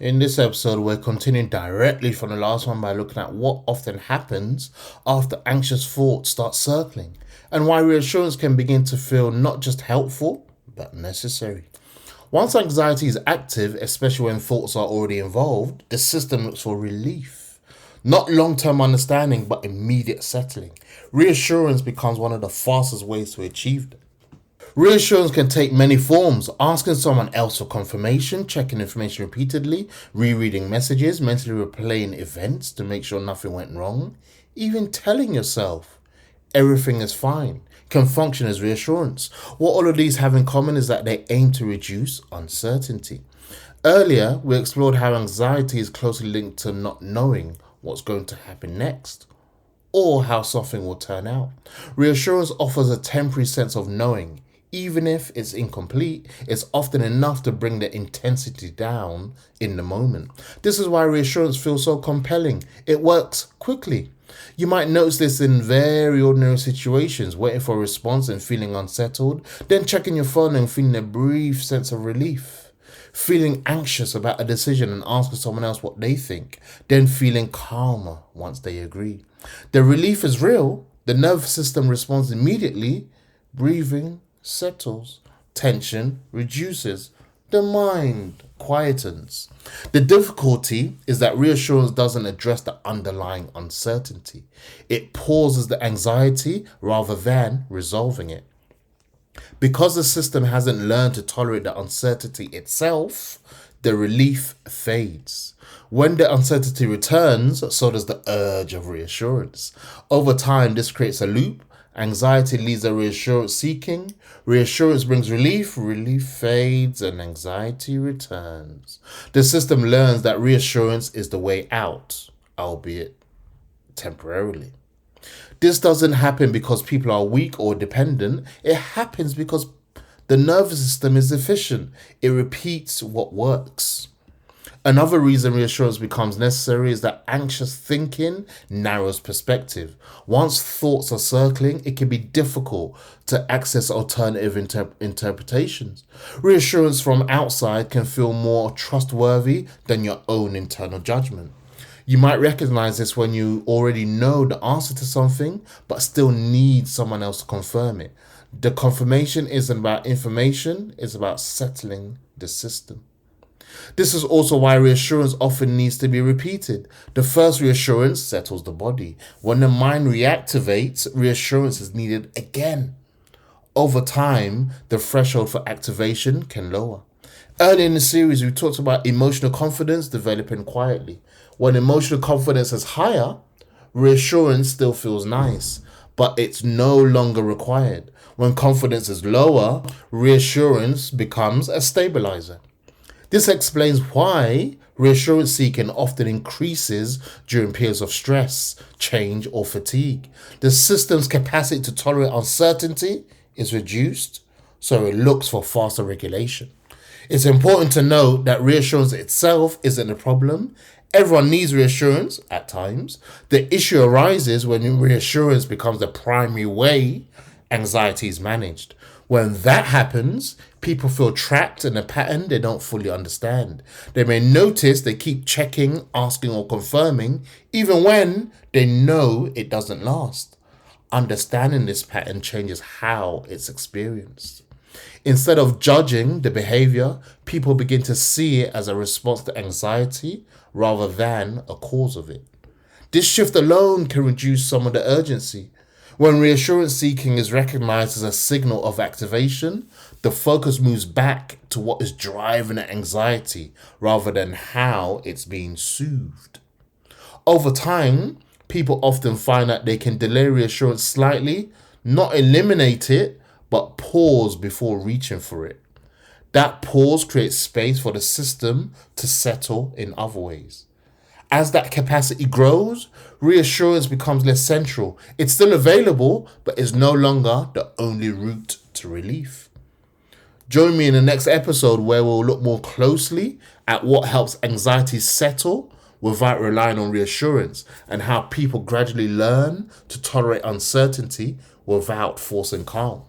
In this episode, we're continuing directly from the last one by looking at what often happens after anxious thoughts start circling and why reassurance can begin to feel not just helpful, but necessary. Once anxiety is active, especially when thoughts are already involved, the system looks for relief. Not long term understanding, but immediate settling. Reassurance becomes one of the fastest ways to achieve that. Reassurance can take many forms: asking someone else for confirmation, checking information repeatedly, rereading messages, mentally replaying events to make sure nothing went wrong, even telling yourself everything is fine can function as reassurance. What all of these have in common is that they aim to reduce uncertainty. Earlier, we explored how anxiety is closely linked to not knowing what's going to happen next or how something will turn out. Reassurance offers a temporary sense of knowing. Even if it's incomplete, it's often enough to bring the intensity down in the moment. This is why reassurance feels so compelling. It works quickly. You might notice this in very ordinary situations, waiting for a response and feeling unsettled, then checking your phone and feeling a brief sense of relief. Feeling anxious about a decision and asking someone else what they think, then feeling calmer once they agree. The relief is real. The nervous system responds immediately. Breathing settles, tension reduces, the mind quietens. The difficulty is that reassurance doesn't address the underlying uncertainty. It pauses the anxiety rather than resolving it. Because the system hasn't learned to tolerate the uncertainty itself, the relief fades. When the uncertainty returns, so does the urge of reassurance. Over time, this creates a loop. Anxiety leads to reassurance seeking. Reassurance brings relief. Relief fades and anxiety returns. The system learns that reassurance is the way out, albeit temporarily. This doesn't happen because people are weak or dependent. It happens because the nervous system is efficient. It repeats what works. Another reason reassurance becomes necessary is that anxious thinking narrows perspective. Once thoughts are circling, it can be difficult to access alternative interpretations. Reassurance from outside can feel more trustworthy than your own internal judgment. You might recognize this when you already know the answer to something, but still need someone else to confirm it. The confirmation isn't about information, it's about settling the system. This is also why reassurance often needs to be repeated. The first reassurance settles the body. When the mind reactivates, reassurance is needed again. Over time, the threshold for activation can lower. Early in the series, we talked about emotional confidence developing quietly. When emotional confidence is higher, reassurance still feels nice, but it's no longer required. When confidence is lower, reassurance becomes a stabilizer. This explains why reassurance seeking often increases during periods of stress, change, or fatigue. The system's capacity to tolerate uncertainty is reduced, so it looks for faster regulation. It's important to note that reassurance itself isn't a problem. Everyone needs reassurance at times. The issue arises when reassurance becomes the primary way anxiety is managed. When that happens, people feel trapped in a pattern they don't fully understand. They may notice they keep checking, asking, or confirming, even when they know it doesn't last. Understanding this pattern changes how it's experienced. Instead of judging the behavior, people begin to see it as a response to anxiety rather than a cause of it. This shift alone can reduce some of the urgency. When reassurance seeking is recognized as a signal of activation, the focus moves back to what is driving the anxiety rather than how it's being soothed. Over time, people often find that they can delay reassurance slightly, not eliminate it, but pause before reaching for it. That pause creates space for the system to settle in other ways. As that capacity grows, reassurance becomes less central. It's still available, but is no longer the only route to relief. Join me in the next episode where we'll look more closely at what helps anxiety settle without relying on reassurance and how people gradually learn to tolerate uncertainty without forcing calm.